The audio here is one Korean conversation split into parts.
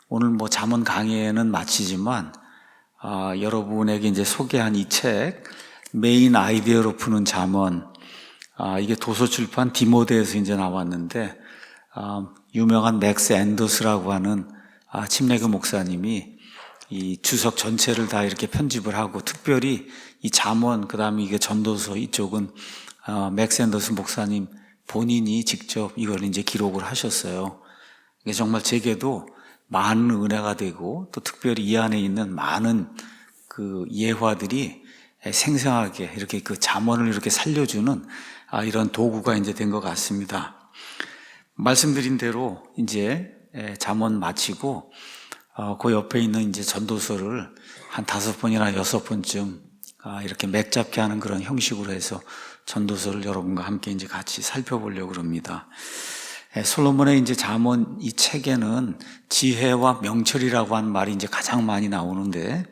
오늘 잠언 강의는 마치지만 여러분에게 이제 소개한 이 책 메인 아이디어로 푸는 잠언, 이게 도서출판 디모데에서 이제 나왔는데 유명한 맥스 앤더스라고 하는 침례교 목사님이 이 주석 전체를 다 이렇게 편집을 하고, 특별히 이 잠언, 그 다음에 이게 전도서 이쪽은 맥스 앤더스 목사님 본인이 직접 이걸 이제 기록을 하셨어요. 이게 정말 제게도 많은 은혜가 되고, 또 특별히 이 안에 있는 많은 그 예화들이 생생하게 이렇게 그 잠언을 이렇게 살려주는 이런 도구가 이제 된 것 같습니다. 말씀드린 대로 이제 잠언 마치고 그 옆에 있는 이제 전도서를 한 5번이나 6번쯤 이렇게 맥잡게 하는 그런 형식으로 해서 전도서를 여러분과 함께 이제 같이 살펴보려고 합니다. 솔로몬의 이제 잠언 이 책에는 지혜와 명철이라고 하는 말이 이제 가장 많이 나오는데,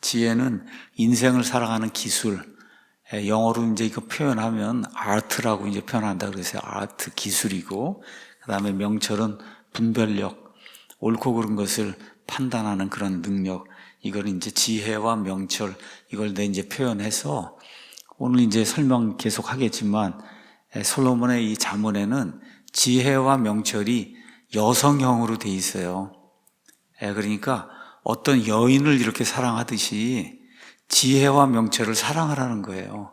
지혜는 인생을 살아가는 기술, 영어로 이제 이거 표현하면 art라고 이제 표현한다 그래서 art 기술이고, 그 다음에 명철은 분별력, 옳고 그른 것을 판단하는 그런 능력, 이걸 이제 지혜와 명철, 이걸 내 이제 표현해서 오늘 이제 설명 계속 하겠지만, 솔로몬의 이 잠언에는 지혜와 명철이 여성형으로 돼 있어요. 그러니까 어떤 여인을 이렇게 사랑하듯이 지혜와 명철을 사랑하라는 거예요.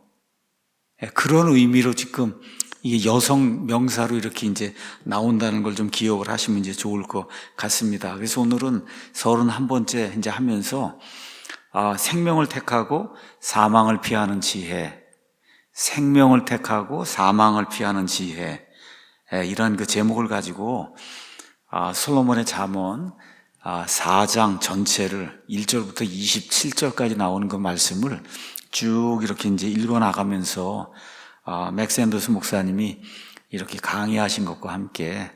그런 의미로 지금 이게 여성 명사로 이렇게 이제 나온다는 걸 좀 기억을 하시면 이제 좋을 것 같습니다. 그래서 오늘은 31번째 이제 하면서 생명을 택하고 사망을 피하는 지혜, 생명을 택하고 사망을 피하는 지혜, 이런 그 제목을 가지고 솔로몬의 잠언 4장 전체를 1절부터 27절까지 나오는 그 말씀을 쭉 이렇게 이제 읽어 나가면서 맥스 앤더스 목사님이 이렇게 강의하신 것과 함께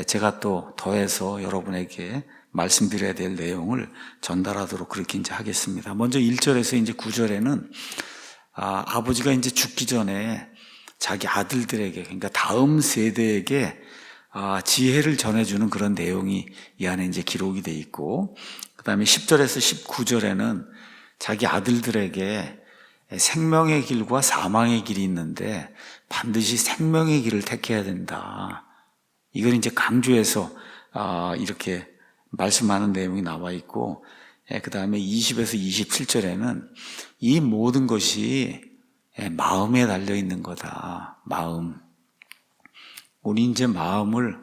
제가 또 더해서 여러분에게 말씀드려야 될 내용을 전달하도록 그렇게 이제 하겠습니다. 먼저 1절에서 이제 9절에는 아버지가 이제 죽기 전에 자기 아들들에게, 그러니까 다음 세대에게 지혜를 전해주는 그런 내용이 이 안에 이제 기록이 돼 있고, 그 다음에 10절에서 19절에는 자기 아들들에게 생명의 길과 사망의 길이 있는데 반드시 생명의 길을 택해야 된다, 이걸 이제 강조해서 이렇게 말씀하는 내용이 나와 있고, 그 다음에 20에서 27절에는 이 모든 것이 마음에 달려 있는 거다. 마음. 우리 이제 마음을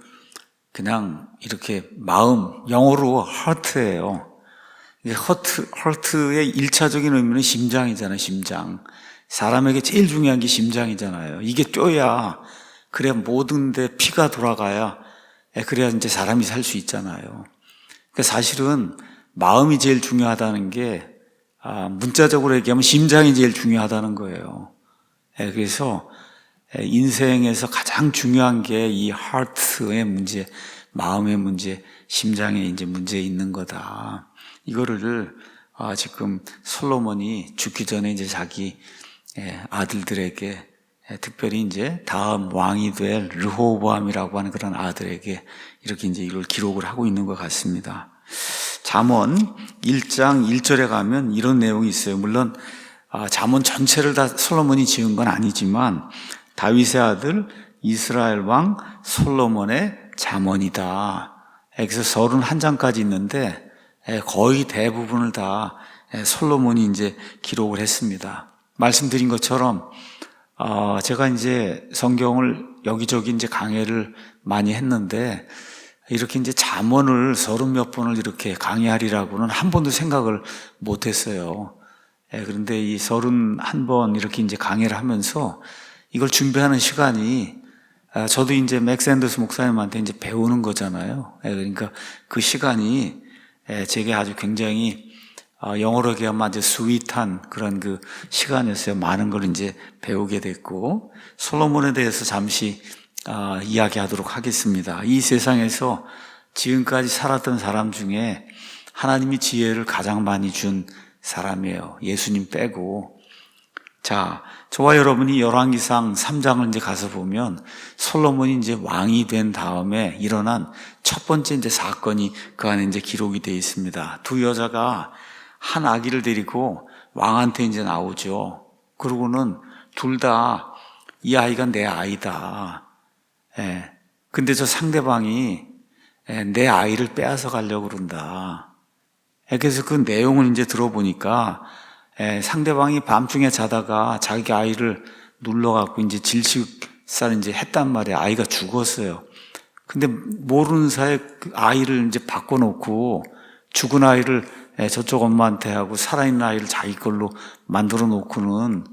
그냥 이렇게 마음, 영어로 heart예요. heart의 1차적인 의미는 심장이잖아요. 심장. 사람에게 제일 중요한 게 심장이잖아요. 이게 뛰어야, 그래야 모든 데 피가 돌아가야, 그래야 이제 사람이 살 수 있잖아요. 그러니까 사실은 마음이 제일 중요하다는 게 문자적으로 얘기하면 심장이 제일 중요하다는 거예요. 그래서 인생에서 가장 중요한 게 이 하트의 문제, 마음의 문제, 심장의 이제 문제에 있는 거다. 이거를 지금 솔로몬이 죽기 전에 이제 자기 아들들에게, 특별히 이제 다음 왕이 될 르호보암이라고 하는 그런 아들에게 이렇게 이제 이걸 기록을 하고 있는 것 같습니다. 잠언 1장 1절에 가면 이런 내용이 있어요. 물론 잠언 전체를 다 솔로몬이 지은 건 아니지만 다윗의 아들 이스라엘 왕 솔로몬의 잠언이다. 여기서 31장까지 있는데 거의 대부분을 다 솔로몬이 이제 기록을 했습니다. 말씀드린 것처럼 제가 이제 성경을 여기저기 이제 강해를 많이 했는데, 이렇게 이제 잠언을 30몇 번을 이렇게 강의하리라고는 한 번도 생각을 못 했어요. 그런데 이 31번 이렇게 이제 강의를 하면서 이걸 준비하는 시간이, 저도 이제 맥스 앤더스 목사님한테 이제 배우는 거잖아요. 그러니까 그 시간이 제게 아주 굉장히 영어로 얘기하면 아주 스윗한 그런 그 시간이었어요. 많은 걸 이제 배우게 됐고, 솔로몬에 대해서 잠시 이야기하도록 하겠습니다. 이 세상에서 지금까지 살았던 사람 중에 하나님이 지혜를 가장 많이 준 사람이에요. 예수님 빼고. 자, 저와 여러분이 열왕기상 3장을 이제 가서 보면 솔로몬이 이제 왕이 된 다음에 일어난 첫 번째 이제 사건이 그 안에 이제 기록이 되어 있습니다. 두 여자가 한 아기를 데리고 왕한테 이제 나오죠. 그러고는 둘 다 이 아이가 내 아이다. 예. 근데 저 상대방이 내 아이를 빼앗아 가려고 그런다. 그래서 그 내용을 이제 들어보니까 상대방이 밤중에 자다가 자기 아이를 눌러갖고 이제 질식사를 이제 했단 말이야. 아이가 죽었어요. 근데 모르는 사이에 그 아이를 이제 바꿔놓고 죽은 아이를 저쪽 엄마한테 하고 살아있는 아이를 자기 걸로 만들어 놓고는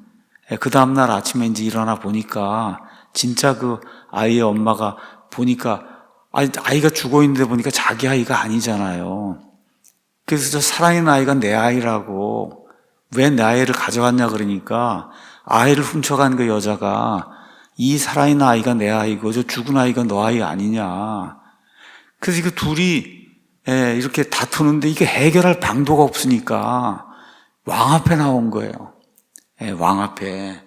그 다음날 아침에 이제 일어나 보니까 진짜 그 아이의 엄마가 보니까 아이가 죽어 있는데 보니까 자기 아이가 아니잖아요. 그래서 저 살아있는 아이가 내 아이라고 왜 내 아이를 가져갔냐 그러니까 아이를 훔쳐간 그 여자가 이 살아있는 아이가 내 아이고 저 죽은 아이가 너 아이 아니냐. 그래서 그 둘이 이렇게 다투는데 이게 해결할 방도가 없으니까 왕 앞에 나온 거예요. 왕 앞에.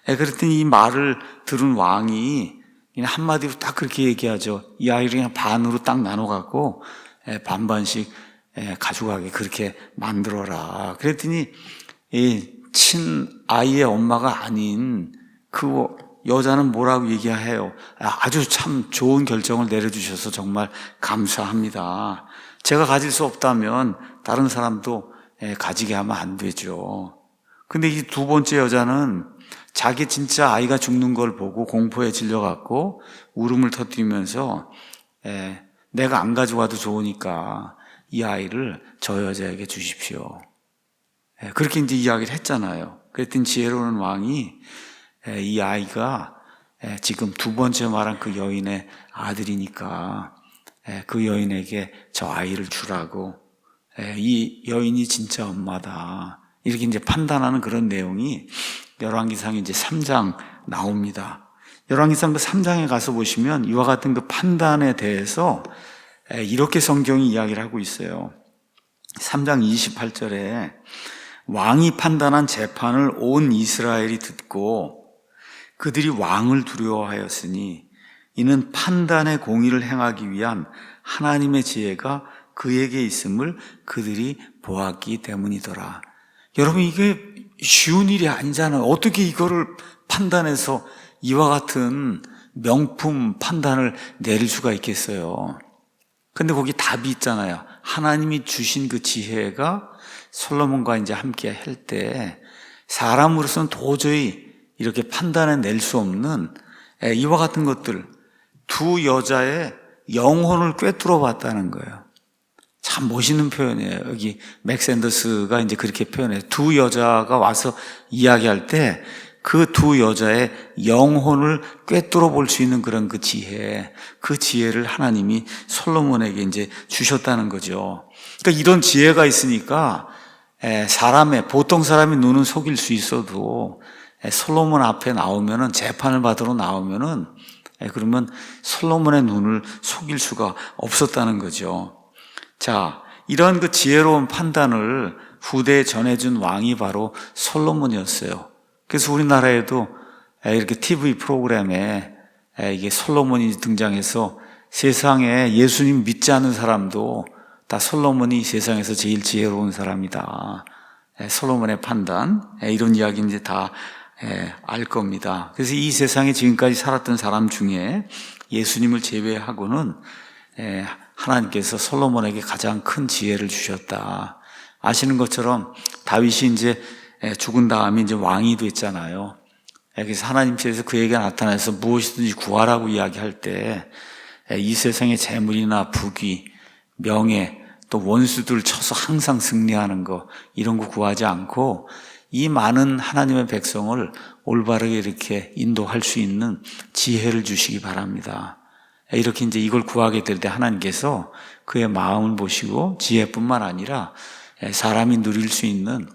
그랬더니 이 말을 들은 왕이 그냥 한마디로 딱 그렇게 얘기하죠. 이 아이를 그냥 반으로 딱 나눠갖고 반반씩 가져가게 그렇게 만들어라. 그랬더니 이 친아이의 엄마가 아닌 그 여자는 뭐라고 얘기해요? 아주 참 좋은 결정을 내려주셔서 정말 감사합니다. 제가 가질 수 없다면 다른 사람도 가지게 하면 안 되죠. 근데 이 두 번째 여자는 자기 진짜 아이가 죽는 걸 보고 공포에 질려갖고 울음을 터뜨리면서 내가 안 가져가도 좋으니까 이 아이를 저 여자에게 주십시오. 그렇게 이제 이야기를 했잖아요. 그랬더니 지혜로운 왕이 이 아이가 지금 두 번째 말한 그 여인의 아들이니까 그 여인에게 저 아이를 주라고, 이 여인이 진짜 엄마다. 이렇게 이제 판단하는 그런 내용이 열왕기상 이제 3장 나옵니다. 열왕기상 그 3장에 가서 보시면 이와 같은 그 판단에 대해서 이렇게 성경이 이야기를 하고 있어요. 3장 28절에 왕이 판단한 재판을 온 이스라엘이 듣고 그들이 왕을 두려워하였으니 이는 판단의 공의를 행하기 위한 하나님의 지혜가 그에게 있음을 그들이 보았기 때문이더라. 여러분, 이게 쉬운 일이 아니잖아요. 어떻게 이거를 판단해서 이와 같은 명품 판단을 내릴 수가 있겠어요. 근데 거기 답이 있잖아요. 하나님이 주신 그 지혜가 솔로몬과 이제 함께 할 때 사람으로서는 도저히 이렇게 판단해 낼 수 없는 이와 같은 것들, 두 여자의 영혼을 꿰뚫어 봤다는 거예요. 참 멋있는 표현이에요. 여기 맥 샌더스가 이제 그렇게 표현해요. 두 여자가 와서 이야기할 때 그 두 여자의 영혼을 꿰뚫어 볼 수 있는 그런 그 지혜, 그 지혜를 하나님이 솔로몬에게 이제 주셨다는 거죠. 그러니까 이런 지혜가 있으니까 보통 사람이 눈은 속일 수 있어도 솔로몬 앞에 나오면은, 재판을 받으러 나오면은 그러면 솔로몬의 눈을 속일 수가 없었다는 거죠. 자, 이런 그 지혜로운 판단을 후대에 전해준 왕이 바로 솔로몬이었어요. 그래서 우리나라에도 이렇게 TV 프로그램에 이게 솔로몬이 등장해서 세상에 예수님 믿지 않는 사람도 다 솔로몬이 세상에서 제일 지혜로운 사람이다. 솔로몬의 판단, 이런 이야기 이제 다 알 겁니다. 그래서 이 세상에 지금까지 살았던 사람 중에 예수님을 제외하고는 하나님께서 솔로몬에게 가장 큰 지혜를 주셨다. 아시는 것처럼 다윗이 이제 죽은 다음에 이제 왕이 됐잖아요. 그래서 하나님께서 그에게 나타나서 무엇이든지 구하라고 이야기할 때 이 세상의 재물이나 부귀, 명예, 또 원수들 쳐서 항상 승리하는 거, 이런 거 구하지 않고 이 많은 하나님의 백성을 올바르게 이렇게 인도할 수 있는 지혜를 주시기 바랍니다. 이렇게 이제 이걸 구하게 될 때 하나님께서 그의 마음을 보시고 지혜뿐만 아니라 사람이 누릴 수 있는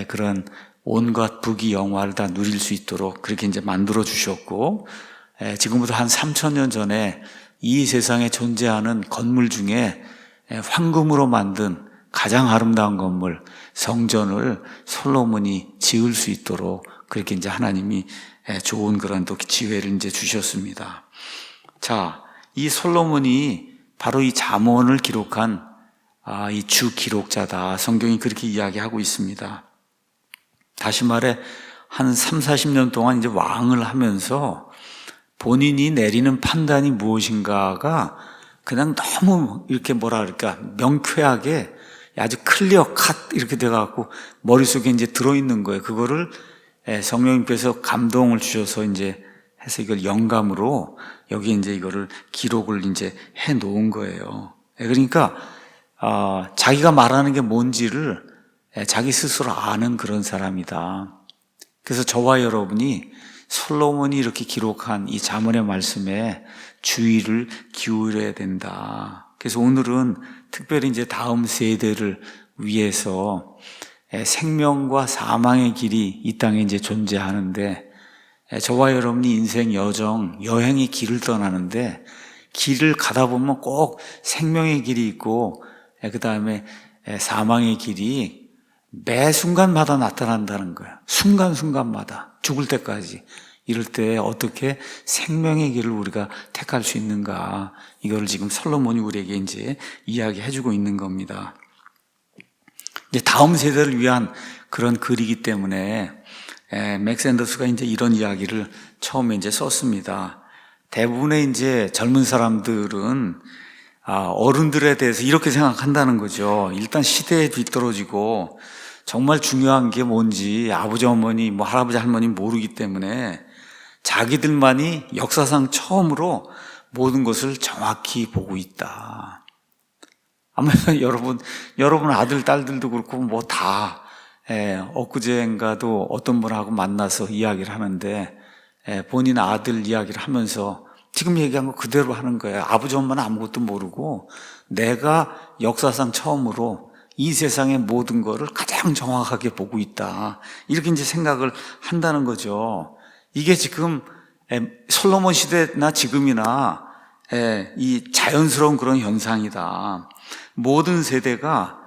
그런 온갖 부귀 영화를 다 누릴 수 있도록 그렇게 이제 만들어 주셨고, 지금부터 한 3,000년 전에 이 세상에 존재하는 건물 중에 황금으로 만든 가장 아름다운 건물, 성전을 솔로몬이 지을 수 있도록 그렇게 이제 하나님이 좋은 그런 또 지혜를 이제 주셨습니다. 자, 이 솔로몬이 바로 이 잠언을 기록한 이 주 기록자다. 성경이 그렇게 이야기하고 있습니다. 다시 말해 한 3, 40년 동안 이제 왕을 하면서 본인이 내리는 판단이 무엇인가가 그냥 너무 이렇게 뭐라 그럴까 명쾌하게 아주 클리어 컷 이렇게 돼갖고 머릿속에 이제 들어있는 거예요. 그거를 성령님께서 감동을 주셔서 이제 해서 이걸 영감으로 여기 이제 이거를 기록을 이제 해 놓은 거예요. 그러니까 자기가 말하는 게 뭔지를 자기 스스로 아는 그런 사람이다. 그래서 저와 여러분이 솔로몬이 이렇게 기록한 이 잠언의 말씀에 주의를 기울여야 된다. 그래서 오늘은 특별히 이제 다음 세대를 위해서 생명과 사망의 길이 이 땅에 이제 존재하는데 저와 여러분이 인생 여행의 길을 떠나는데 길을 가다 보면 꼭 생명의 길이 있고 그 다음에 사망의 길이 매 순간마다 나타난다는 거예요. 순간순간마다 죽을 때까지. 이럴 때 어떻게 생명의 길을 우리가 택할 수 있는가, 이거를 지금 솔로몬이 우리에게 이제 이야기해주고 있는 겁니다. 이제 다음 세대를 위한 그런 글이기 때문에 맥스 앤더스가 이제 이런 이야기를 처음에 이제 썼습니다. 대부분의 이제 젊은 사람들은 어른들에 대해서 이렇게 생각한다는 거죠. 일단 시대에 뒤떨어지고 정말 중요한 게 뭔지 아버지, 어머니, 할아버지, 할머니 모르기 때문에 자기들만이 역사상 처음으로 모든 것을 정확히 보고 있다. 아마 여러분 아들, 딸들도 그렇고 다 엊그제인가도 어떤 분하고 만나서 이야기를 하는데 본인 아들 이야기를 하면서 지금 얘기한 거 그대로 하는 거예요. 아버지, 엄마는 아무것도 모르고 내가 역사상 처음으로 이 세상의 모든 거를 가장 정확하게 보고 있다. 이렇게 이제 생각을 한다는 거죠. 이게 지금 솔로몬 시대나 지금이나 이 자연스러운 그런 현상이다. 모든 세대가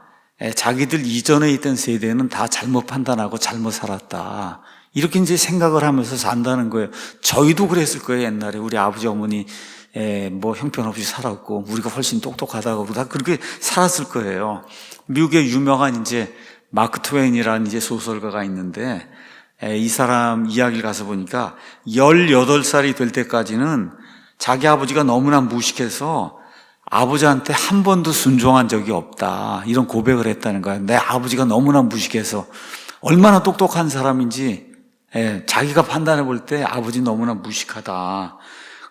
자기들 이전에 있던 세대는 다 잘못 판단하고 잘못 살았다. 이렇게 이제 생각을 하면서 산다는 거예요. 저희도 그랬을 거예요. 옛날에 우리 아버지, 어머니 형편없이 살았고 우리가 훨씬 똑똑하다고 다 그렇게 살았을 거예요. 미국의 유명한 이제 마크 트웨인이라는 이제 소설가가 있는데 이 사람 이야기를 가서 보니까 18살이 될 때까지는 자기 아버지가 너무나 무식해서 아버지한테 한 번도 순종한 적이 없다. 이런 고백을 했다는 거야. 내 아버지가 너무나 무식해서 얼마나 똑똑한 사람인지 자기가 판단해 볼 때 아버지 너무나 무식하다.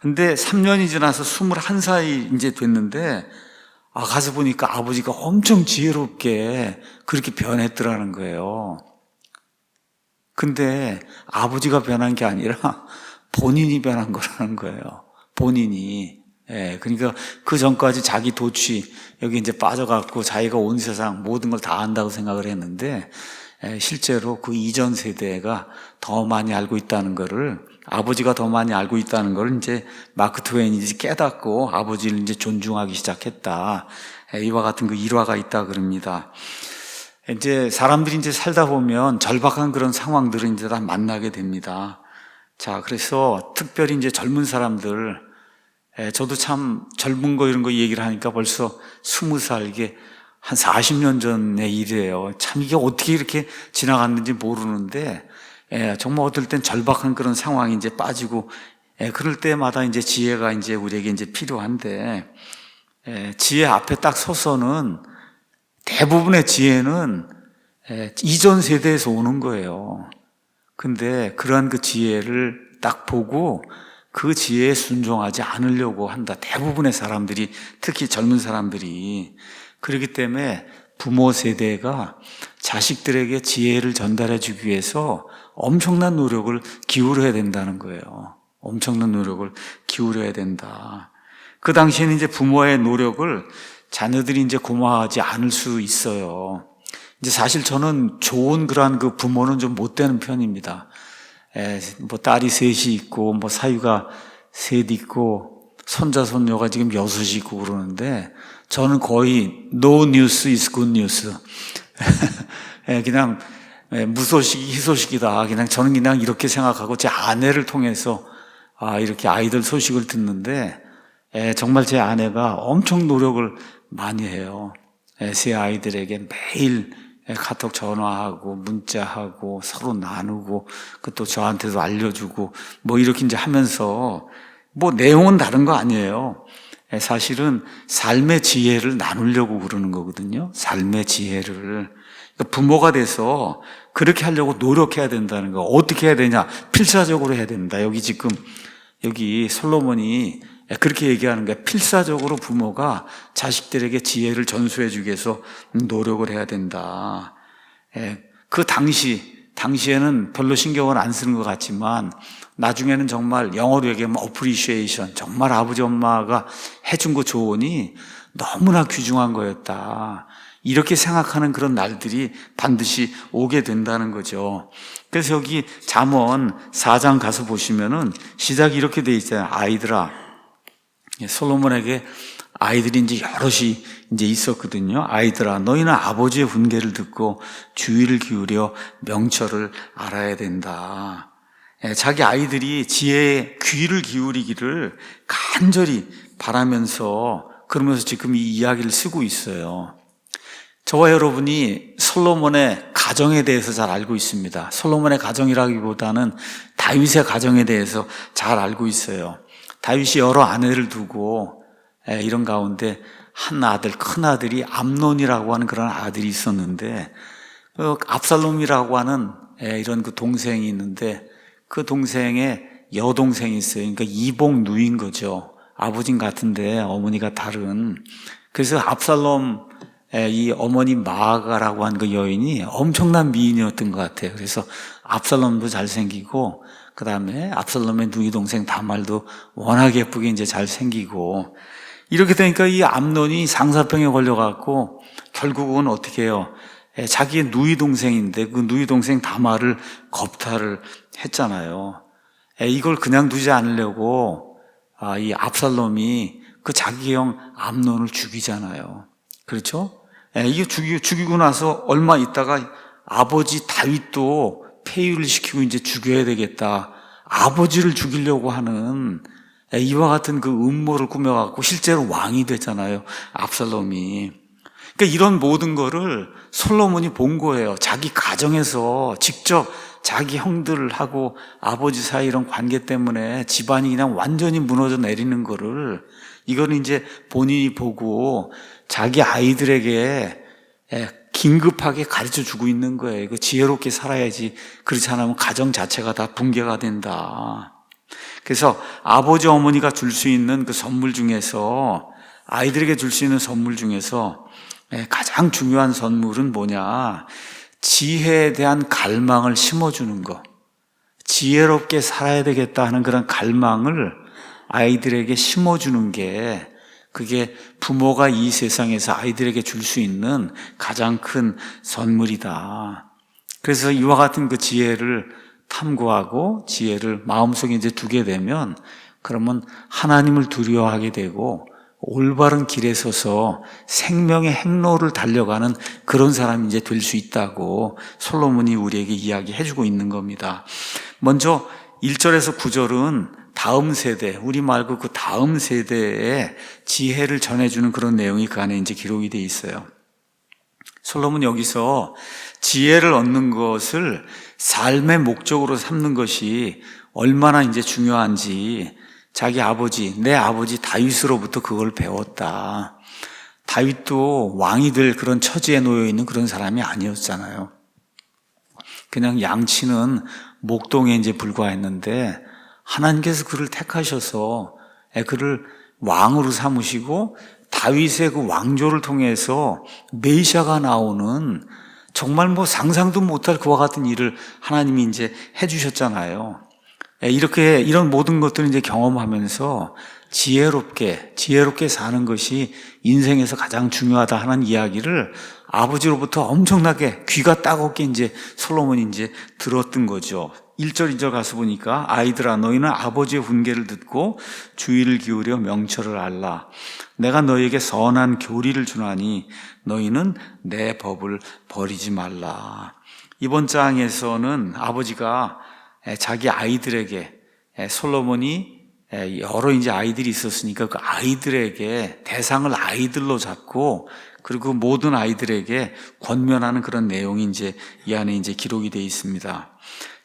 근데 3년이 지나서 21살이 이제 됐는데 가서 보니까 아버지가 엄청 지혜롭게 그렇게 변했더라는 거예요. 근데 아버지가 변한 게 아니라 본인이 변한 거라는 거예요. 본인이. 그러니까 그 전까지 자기 도취, 여기 이제 빠져갖고 자기가 온 세상 모든 걸 다 안다고 생각을 했는데, 실제로 그 이전 세대가 더 많이 알고 있다는 거를, 아버지가 더 많이 알고 있다는 걸 이제 마크 트웨인이 깨닫고 아버지를 이제 존중하기 시작했다. 이와 같은 그 일화가 있다 그럽니다. 이제 사람들이 이제 살다 보면 절박한 그런 상황들을 이제 다 만나게 됩니다. 자, 그래서 특별히 이제 젊은 사람들, 저도 참 젊은 거 이런 거 얘기를 하니까 벌써 20살, 이게 한 40년 전의 일이에요. 참 이게 어떻게 이렇게 지나갔는지 모르는데, 정말 어떨 땐 절박한 그런 상황이 이제 빠지고, 그럴 때마다 이제 지혜가 이제 우리에게 이제 필요한데, 지혜 앞에 딱 서서는 대부분의 지혜는 이전 세대에서 오는 거예요. 근데 그러한 그 지혜를 딱 보고 그 지혜에 순종하지 않으려고 한다. 대부분의 사람들이, 특히 젊은 사람들이. 그렇기 때문에 부모 세대가 자식들에게 지혜를 전달해 주기 위해서 엄청난 노력을 기울여야 된다는 거예요. 엄청난 노력을 기울여야 된다. 그 당시에는 이제 부모의 노력을 자녀들이 이제 고마워하지 않을 수 있어요. 이제 사실 저는 좋은 그러한 그 부모는 좀 못 되는 편입니다. 딸이 셋이 있고, 사위가 셋 있고, 손자, 손녀가 지금 6이 있고 그러는데, 저는 거의 no news is good news. 그냥 무소식이 희소식이다. 저는 그냥 이렇게 생각하고 제 아내를 통해서 이렇게 아이들 소식을 듣는데 정말 제 아내가 엄청 노력을 많이 해요. 세 아이들에게 매일 카톡 전화하고 문자하고 서로 나누고 또 저한테도 알려주고 이렇게 이제 하면서 내용은 다른 거 아니에요. 사실은 삶의 지혜를 나누려고 그러는 거거든요. 삶의 지혜를. 부모가 돼서 그렇게 하려고 노력해야 된다는 거. 어떻게 해야 되냐? 필사적으로 해야 된다. 여기 솔로몬이 그렇게 얘기하는 거예요. 필사적으로 부모가 자식들에게 지혜를 전수해 주기 위해서 노력을 해야 된다. 그 당시에는 별로 신경을 안 쓰는 것 같지만 나중에는 정말 영어로 얘기하면 appreciation, 정말 아버지 엄마가 해준 거 조언이 너무나 귀중한 거였다. 이렇게 생각하는 그런 날들이 반드시 오게 된다는 거죠. 그래서 여기 잠언 4장 가서 보시면은 시작이 이렇게 돼 있잖아요. 아이들아, 솔로몬에게 아이들이 이제 여럿이 이제 있었거든요. 아이들아, 너희는 아버지의 훈계를 듣고 주의를 기울여 명철을 알아야 된다. 자기 아이들이 지혜에 귀를 기울이기를 간절히 바라면서 그러면서 지금 이 이야기를 쓰고 있어요. 저와 여러분이 솔로몬의 가정에 대해서 잘 알고 있습니다. 솔로몬의 가정이라기보다는 다윗의 가정에 대해서 잘 알고 있어요. 다윗이 여러 아내를 두고 이런 가운데 한 아들, 큰 아들이 암논이라고 하는 그런 아들이 있었는데 압살롬이라고 하는 이런 그 동생이 있는데 그 동생의 여동생이 있어요. 그러니까 이복 누인 거죠. 아버진 같은데 어머니가 다른. 그래서 압살롬 이 어머니 마아가라고 한 그 여인이 엄청난 미인이었던 것 같아요. 그래서 압살롬도 잘생기고 그 다음에 압살롬의 누이 동생 다말도 워낙 예쁘게 이제 잘생기고 이렇게 되니까 이 암논이 상사병에 걸려갖고 결국은 어떻게 해요? 자기의 누이 동생인데 그 누이 동생 다말을 겁탈을 했잖아요. 이걸 그냥 두지 않으려고 이 압살롬이 그 자기 형 암논을 죽이잖아요. 그렇죠? 이게 죽이고 나서 얼마 있다가 아버지 다윗도 폐위를 시키고 이제 죽여야 되겠다. 아버지를 죽이려고 하는 이와 같은 그 음모를 꾸며갖고 실제로 왕이 됐잖아요. 압살롬이. 그러니까 이런 모든 거를 솔로몬이 본 거예요. 자기 가정에서 직접 자기 형들하고 아버지 사이 이런 관계 때문에 집안이 그냥 완전히 무너져 내리는 거를 이거는 이제 본인이 보고 자기 아이들에게 긴급하게 가르쳐 주고 있는 거예요. 지혜롭게 살아야지. 그렇지 않으면 가정 자체가 다 붕괴가 된다. 그래서 아버지 어머니가 줄 수 있는 그 선물 중에서 아이들에게 줄 수 있는 선물 중에서 가장 중요한 선물은 뭐냐? 지혜에 대한 갈망을 심어주는 거. 지혜롭게 살아야 되겠다 하는 그런 갈망을 아이들에게 심어주는 게 그게 부모가 이 세상에서 아이들에게 줄 수 있는 가장 큰 선물이다. 그래서 이와 같은 그 지혜를 탐구하고 지혜를 마음속에 이제 두게 되면 그러면 하나님을 두려워하게 되고 올바른 길에 서서 생명의 행로를 달려가는 그런 사람이 이제 될 수 있다고 솔로몬이 우리에게 이야기해주고 있는 겁니다. 먼저 1절에서 9절은 다음 세대, 우리 말고 그 다음 세대에 지혜를 전해주는 그런 내용이 그 안에 이제 기록이 돼 있어요. 솔로몬 여기서 지혜를 얻는 것을 삶의 목적으로 삼는 것이 얼마나 이제 중요한지 자기 아버지, 내 아버지 다윗으로부터 그걸 배웠다. 다윗도 왕이 될 그런 처지에 놓여 있는 그런 사람이 아니었잖아요. 그냥 양치는 목동에 이제 불과했는데 하나님께서 그를 택하셔서 그를 왕으로 삼으시고 다윗의 그 왕조를 통해서 메시아가 나오는 정말 상상도 못할 그와 같은 일을 하나님이 이제 해주셨잖아요. 이렇게 이런 모든 것들을 이제 경험하면서 지혜롭게 사는 것이 인생에서 가장 중요하다 하는 이야기를 아버지로부터 엄청나게 귀가 따갑게 이제 솔로몬이 이제 들었던 거죠. 1절, 2절 가서 보니까 아이들아 너희는 아버지의 훈계를 듣고 주의를 기울여 명철을 알라. 내가 너희에게 선한 교리를 주나니 너희는 내 법을 버리지 말라. 이번 장에서는 아버지가 자기 아이들에게 솔로몬이 여러 이제 아이들이 있었으니까 그 아이들에게 대상을 아이들로 잡고 그리고 모든 아이들에게 권면하는 그런 내용이 이제 이 안에 이제 기록이 되어 있습니다.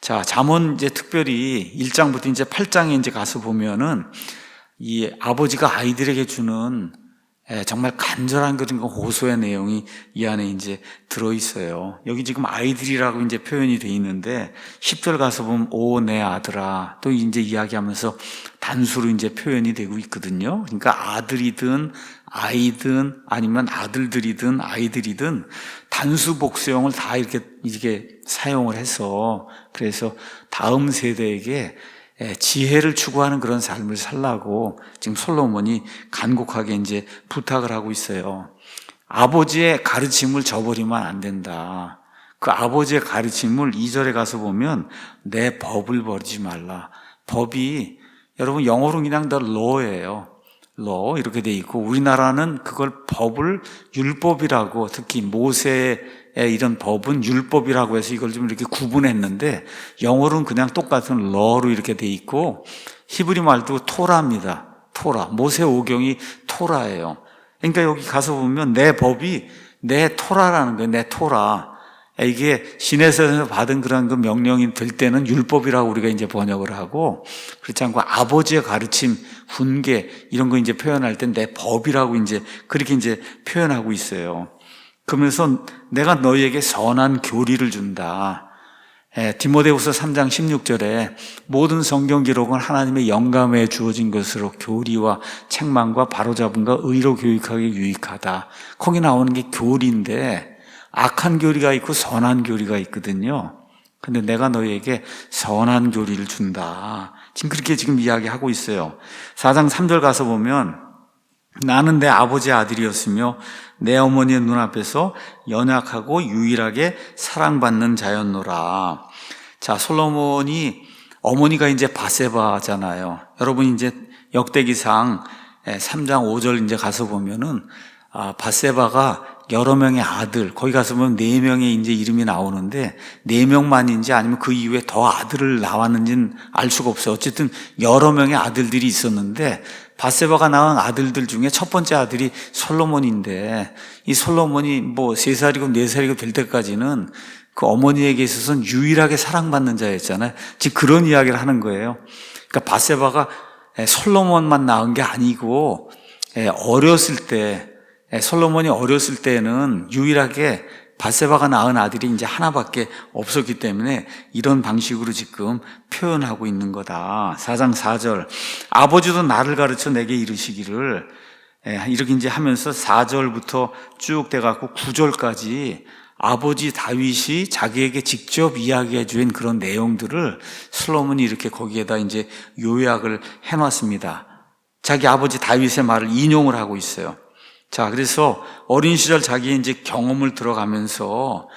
자, 잠언 이제 특별히 1장부터 이제 8장에 이제 가서 보면은 이 아버지가 아이들에게 주는 정말 간절한 그런 호소의 내용이 이 안에 이제 들어있어요. 여기 지금 아이들이라고 이제 표현이 되어 있는데 10절 가서 보면 오 내 아들아 또 이제 이야기하면서 단수로 이제 표현이 되고 있거든요. 그러니까 아들이든 아이든 아니면 아들들이든 아이들이든 단수 복수형을 다 이렇게 사용을 해서 그래서 다음 세대에게 지혜를 추구하는 그런 삶을 살라고 지금 솔로몬이 간곡하게 이제 부탁을 하고 있어요. 아버지의 가르침을 저버리면 안 된다. 그 아버지의 가르침을 2절에 가서 보면 내 법을 버리지 말라. 법이 여러분 영어로 그냥 the law예요. law 이렇게 돼 있고 우리나라는 그걸 법을 율법이라고 특히 모세의 이런 법은 율법이라고 해서 이걸 좀 이렇게 구분했는데 영어로는 그냥 똑같은 law로 이렇게 돼 있고 히브리 말도 토라입니다. 토라. 모세 오경이 토라예요. 그러니까 여기 가서 보면 내 법이 내 토라라는 거예요. 내 토라. 이게 시내에서 받은 그런 그 명령이 될 때는 율법이라고 우리가 이제 번역을 하고 그렇지 않고 아버지의 가르침, 훈계 이런 거 이제 표현할 땐 내 법이라고 이제 그렇게 이제 표현하고 있어요. 그러면서 내가 너희에게 선한 교리를 준다. 디모데후서 3장 16절에 모든 성경 기록은 하나님의 영감에 주어진 것으로 교리와 책망과 바로잡음과 의로 교육하기 유익하다. 거기 나오는 게 교리인데 악한 교리가 있고 선한 교리가 있거든요. 근데 내가 너희에게 선한 교리를 준다. 지금 그렇게 지금 이야기하고 있어요. 4장 3절 가서 보면 나는 내 아버지의 아들이었으며 내 어머니의 눈앞에서 연약하고 유일하게 사랑받는 자였노라. 자, 솔로몬이 어머니가 이제 바세바잖아요. 여러분 이제 역대기상 3장 5절 이제 가서 보면은 바세바가 여러 명의 아들, 거기 가서 보면 4명의 이제 이름이 나오는데 4명만인지 아니면 그 이후에 더 아들을 낳았는지는 알 수가 없어요. 어쨌든 여러 명의 아들들이 있었는데 바세바가 낳은 아들들 중에 첫 번째 아들이 솔로몬인데 이 솔로몬이 뭐 3살이고 4살이고 될 때까지는 그 어머니에게 있어서는 유일하게 사랑받는 자였잖아요. 지금 그런 이야기를 하는 거예요. 그러니까 바세바가 솔로몬만 낳은 게 아니고 어렸을 때 솔로몬이 어렸을 때는 유일하게 바세바가 낳은 아들이 이제 하나밖에 없었기 때문에 이런 방식으로 지금 표현하고 있는 거다. 4장 4절 아버지도 나를 가르쳐 내게 이르시기를 이렇게 이제 하면서 4절부터 쭉 돼갖고 9절까지 아버지 다윗이 자기에게 직접 이야기해 준 그런 내용들을 솔로몬이 이렇게 거기에다 이제 요약을 해놨습니다. 자기 아버지 다윗의 말을 인용을 하고 있어요. 자, 그래서 어린 시절 자기의 이제 경험을 들어가면서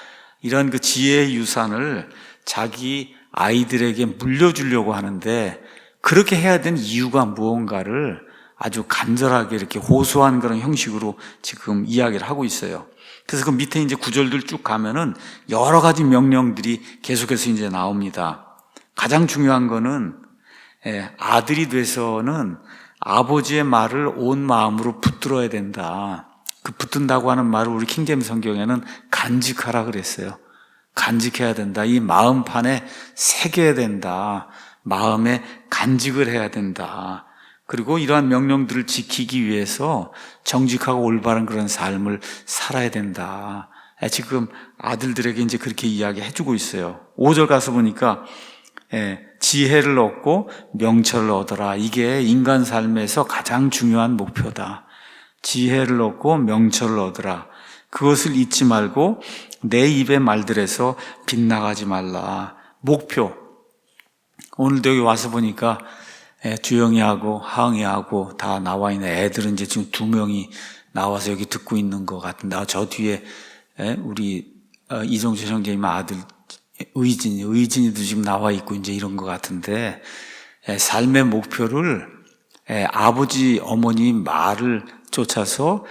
이런 그 지혜의 유산을 자기 아이들에게 물려주려고 하는데 그렇게 해야 되는 이유가 무언가를 아주 간절하게 이렇게 호소한 그런 형식으로 지금 이야기를 하고 있어요. 그래서 그 밑에 이제 구절들 쭉 가면은 여러 가지 명령들이 계속해서 이제 나옵니다. 가장 중요한 거는 아들이 돼서는 아버지의 말을 온 마음으로 붙들어야 된다. 그 붙든다고 하는 말을 우리 킹제임 성경에는 간직하라 그랬어요. 간직해야 된다. 이 마음판에 새겨야 된다. 마음에 간직을 해야 된다. 그리고 이러한 명령들을 지키기 위해서 정직하고 올바른 그런 삶을 살아야 된다. 지금 아들들에게 이제 그렇게 이야기해 주고 있어요. 5절 가서 보니까 지혜를 얻고 명철을 얻어라. 이게 인간 삶에서 가장 중요한 목표다. 지혜를 얻고 명철을 얻어라. 그것을 잊지 말고 내 입의 말들에서 빗나가지 말라. 목표. 오늘도 여기 와서 보니까 주영이하고 하은이하고 다 나와 있는 애들은 이제 지금 2명이 나와서 여기 듣고 있는 것 같은데 저 뒤에 우리 이종철 형제님 아들 의진이도 지금 나와 있고 이제 이런 것 같은데, 삶의 목표를 아버지, 어머니 말을 쫓아서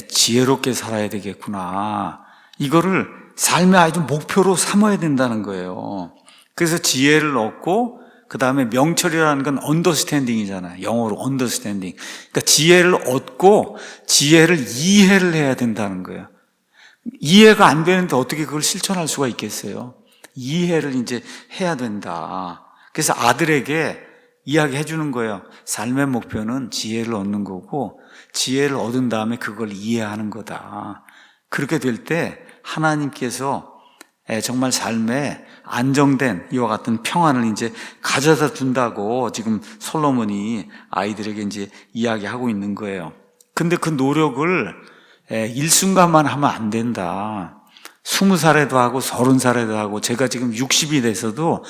지혜롭게 살아야 되겠구나. 이거를 삶의 아주 목표로 삼아야 된다는 거예요. 그래서 지혜를 얻고, 그 다음에 명철이라는 건 언더스탠딩이잖아요. 영어로 언더스탠딩. 그러니까 지혜를 얻고 지혜를 이해를 해야 된다는 거예요. 이해가 안 되는데 어떻게 그걸 실천할 수가 있겠어요? 이해를 이제 해야 된다. 그래서 아들에게 이야기해 주는 거예요. 삶의 목표는 지혜를 얻는 거고 지혜를 얻은 다음에 그걸 이해하는 거다. 그렇게 될 때 하나님께서 정말 삶에 안정된 이와 같은 평안을 이제 가져다 준다고 지금 솔로몬이 아이들에게 이제 이야기하고 있는 거예요. 근데 그 노력을 일순간만 하면 안 된다. 20살에도 하고 30살에도 하고 제가 지금 60이 돼서도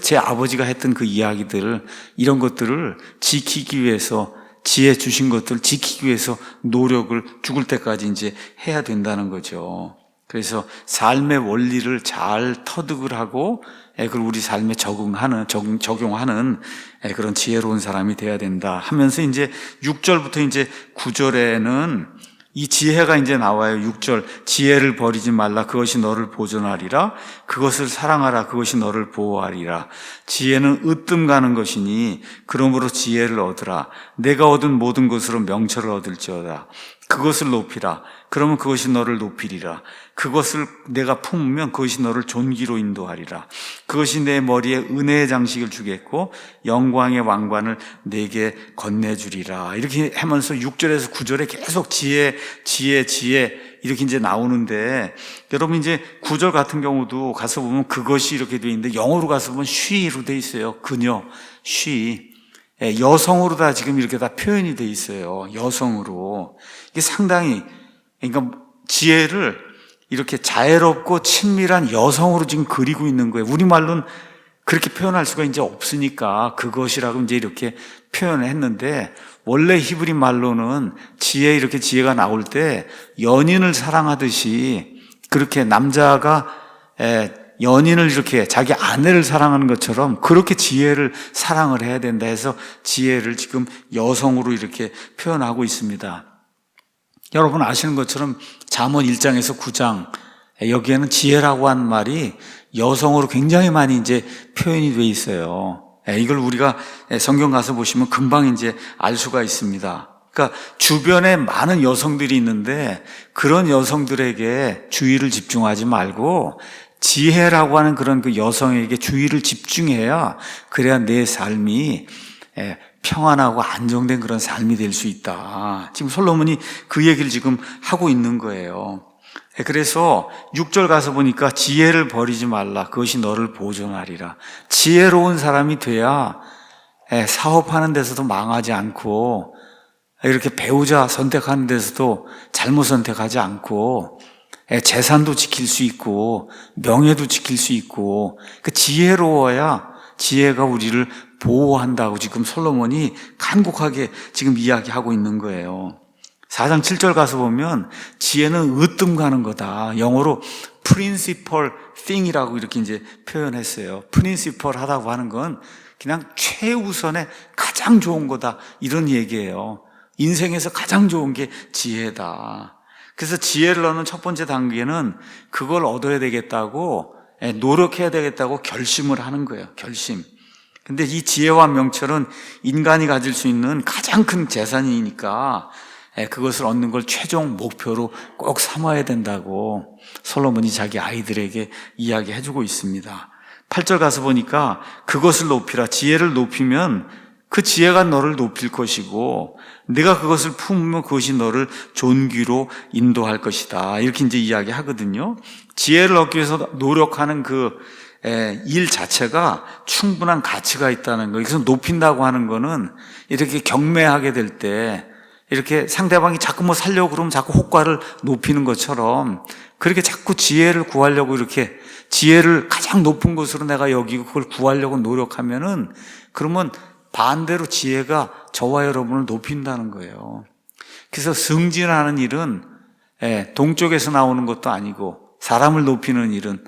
제 아버지가 했던 그 이야기들 이런 것들을 지키기 위해서 지혜 주신 것들 지키기 위해서 노력을 죽을 때까지 이제 해야 된다는 거죠. 그래서 삶의 원리를 잘 터득을 하고 그걸 우리 삶에 적용하는 그런 지혜로운 사람이 돼야 된다 하면서 이제 6절부터 이제 9절에는 이 지혜가 이제 나와요. 6절 지혜를 버리지 말라 그것이 너를 보존하리라 그것을 사랑하라 그것이 너를 보호하리라 지혜는 으뜸 가는 것이니 그러므로 지혜를 얻으라 내가 얻은 모든 것으로 명철을 얻을지어다 그것을 높이라 그러면 그것이 너를 높이리라 그것을 내가 품으면 그것이 너를 존귀로 인도하리라 그것이 내 머리에 은혜의 장식을 주겠고 영광의 왕관을 내게 건네주리라 이렇게 하면서 6절에서 9절에 계속 지혜 이렇게 이제 나오는데 여러분 이제 9절 같은 경우도 가서 보면 그것이 이렇게 돼 있는데 영어로 가서 보면 she로 돼 있어요. 그녀, she. 여성으로 다 지금 이렇게 다 표현이 돼 있어요. 여성으로. 이게 상당히 그러니까 지혜를 이렇게 자애롭고 친밀한 여성으로 지금 그리고 있는 거예요. 우리말로는 그렇게 표현할 수가 이제 없으니까 그것이라고 이제 이렇게 표현을 했는데 원래 히브리 말로는 이렇게 지혜가 나올 때 연인을 사랑하듯이 그렇게 남자가 연인을 이렇게 자기 아내를 사랑하는 것처럼 그렇게 지혜를 사랑을 해야 된다 해서 지혜를 지금 여성으로 이렇게 표현하고 있습니다. 여러분 아시는 것처럼 잠언 1장에서 9장 여기에는 지혜라고 하는 말이 여성으로 굉장히 많이 이제 표현이 돼 있어요. 이걸 우리가 성경 가서 보시면 금방 이제 알 수가 있습니다. 그러니까 주변에 많은 여성들이 있는데 그런 여성들에게 주의를 집중하지 말고 지혜라고 하는 그런 그 여성에게 주의를 집중해야 그래야 내 삶이 평안하고 안정된 그런 삶이 될 수 있다. 지금 솔로몬이 그 얘기를 지금 하고 있는 거예요. 그래서 6절 가서 보니까 지혜를 버리지 말라. 그것이 너를 보존하리라. 지혜로운 사람이 돼야 사업하는 데서도 망하지 않고 이렇게 배우자 선택하는 데서도 잘못 선택하지 않고 재산도 지킬 수 있고 명예도 지킬 수 있고 지혜로워야 지혜가 우리를 보호한다고 지금 솔로몬이 간곡하게 지금 이야기하고 있는 거예요. 4장 7절 가서 보면 지혜는 으뜸 가는 거다. 영어로 principal thing이라고 이렇게 이제 표현했어요. principal 하다고 하는 건 그냥 최우선의 가장 좋은 거다. 이런 얘기예요. 인생에서 가장 좋은 게 지혜다. 그래서 지혜를 얻는 첫 번째 단계는 그걸 얻어야 되겠다고 노력해야 되겠다고 결심을 하는 거예요. 결심. 근데 이 지혜와 명철은 인간이 가질 수 있는 가장 큰 재산이니까 그것을 얻는 걸 최종 목표로 꼭 삼아야 된다고 솔로몬이 자기 아이들에게 이야기해주고 있습니다. 8절 가서 보니까 그것을 높이라. 지혜를 높이면 그 지혜가 너를 높일 것이고 네가 그것을 품으면 그것이 너를 존귀로 인도할 것이다. 이렇게 이제 이야기하거든요. 지혜를 얻기 위해서 노력하는 그 일 자체가 충분한 가치가 있다는 거. 그래서 높인다고 하는 거는 이렇게 경매하게 될 때 이렇게 상대방이 자꾸 뭐 살려고 그러면 자꾸 호가를 높이는 것처럼 그렇게 자꾸 지혜를 구하려고 이렇게 지혜를 가장 높은 것으로 내가 여기고 그걸 구하려고 노력하면은 그러면 반대로 지혜가 저와 여러분을 높인다는 거예요. 그래서 승진하는 일은 동쪽에서 나오는 것도 아니고 사람을 높이는 일은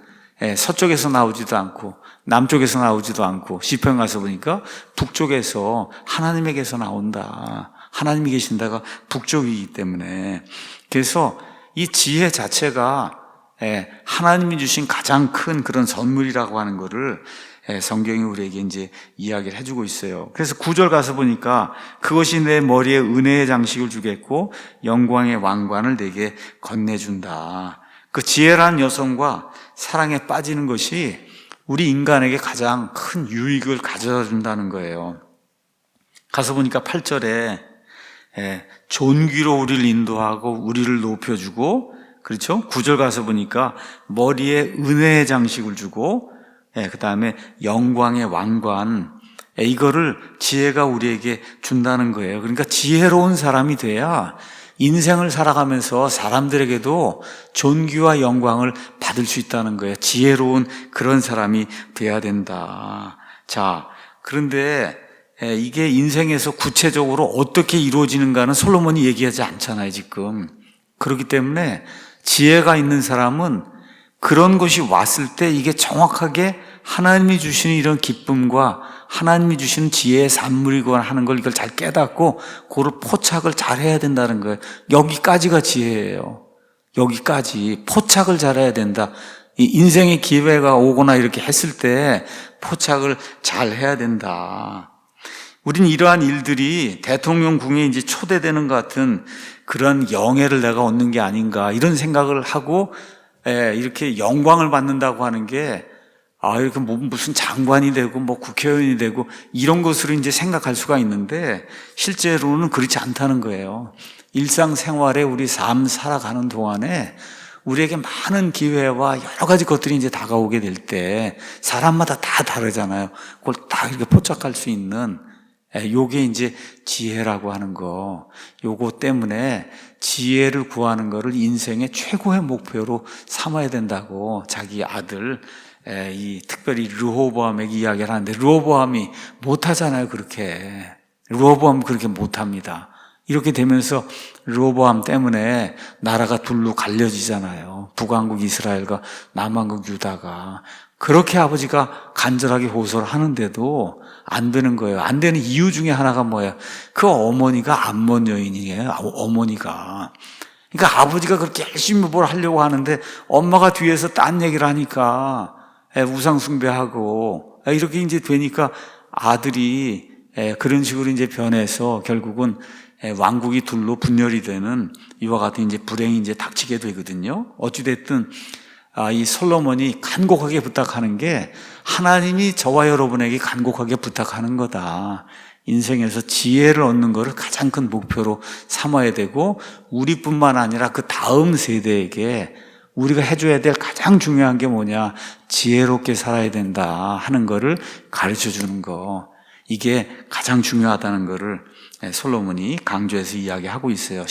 서쪽에서 나오지도 않고 남쪽에서 나오지도 않고 시편 가서 보니까 북쪽에서 하나님에게서 나온다. 하나님이 계신다가 북쪽이기 때문에 그래서 이 지혜 자체가 하나님이 주신 가장 큰 그런 선물이라고 하는 거를 성경이 우리에게 이제 이야기를 해주고 있어요. 그래서 9절 가서 보니까 그것이 내 머리에 은혜의 장식을 주겠고 영광의 왕관을 내게 건네준다. 그 지혜라는 여성과 사랑에 빠지는 것이 우리 인간에게 가장 큰 유익을 가져다 준다는 거예요. 가서 보니까 8절에 존귀로 우리를 인도하고 우리를 높여주고, 그렇죠? 9절 가서 보니까 머리에 은혜의 장식을 주고 그 다음에 영광의 왕관, 이거를 지혜가 우리에게 준다는 거예요. 그러니까 지혜로운 사람이 돼야 인생을 살아가면서 사람들에게도 존귀와 영광을 받을 수 있다는 거예요. 지혜로운 그런 사람이 돼야 된다. 자, 그런데 이게 인생에서 구체적으로 어떻게 이루어지는가는 솔로몬이 얘기하지 않잖아요, 지금. 그렇기 때문에 지혜가 있는 사람은 그런 것이 왔을 때 이게 정확하게 하나님이 주시는 이런 기쁨과 하나님이 주시는 지혜의 산물이거나 하는 걸 이걸 잘 깨닫고 그걸 포착을 잘 해야 된다는 거예요. 여기까지가 지혜예요. 여기까지 포착을 잘 해야 된다. 이 인생의 기회가 오거나 이렇게 했을 때 포착을 잘 해야 된다. 우린 이러한 일들이 대통령궁에 이제 초대되는 것 같은 그런 영예를 내가 얻는 게 아닌가 이런 생각을 하고 이렇게 영광을 받는다고 하는 게 이렇게 무슨 장관이 되고 국회의원이 되고 이런 것으로 이제 생각할 수가 있는데 실제로는 그렇지 않다는 거예요. 일상생활에 우리 삶 살아가는 동안에 우리에게 많은 기회와 여러 가지 것들이 이제 다가오게 될 때 사람마다 다 다르잖아요. 그걸 다 이렇게 포착할 수 있는 요게 이제 지혜라고 하는 거. 요거 때문에 지혜를 구하는 거를 인생의 최고의 목표로 삼아야 된다고 자기 아들 특별히 르호보암에게 이야기를 하는데 르호보암이 못하잖아요. 그렇게 르호보암 그렇게 못합니다. 이렇게 되면서 르호보암 때문에 나라가 둘로 갈려지잖아요. 북왕국 이스라엘과 남왕국 유다가. 그렇게 아버지가 간절하게 호소를 하는데도 안 되는 거예요. 안 되는 이유 중에 하나가 뭐예요? 그 어머니가 암몬 여인이에요. 어머니가. 그러니까 아버지가 그렇게 열심히 뭘 하려고 하는데 엄마가 뒤에서 딴 얘기를 하니까 우상 숭배하고 이렇게 이제 되니까 아들이 그런 식으로 이제 변해서 결국은 왕국이 둘로 분열이 되는 이와 같은 이제 불행이 이제 닥치게 되거든요. 어찌됐든 이 솔로몬이 간곡하게 부탁하는 게 하나님이 저와 여러분에게 간곡하게 부탁하는 거다. 인생에서 지혜를 얻는 것을 가장 큰 목표로 삼아야 되고 우리뿐만 아니라 그 다음 세대에게 우리가 해줘야 될 가장 중요한 게 뭐냐, 지혜롭게 살아야 된다 하는 거를 가르쳐 주는 거, 이게 가장 중요하다는 거를 솔로몬이 강조해서 이야기하고 있어요.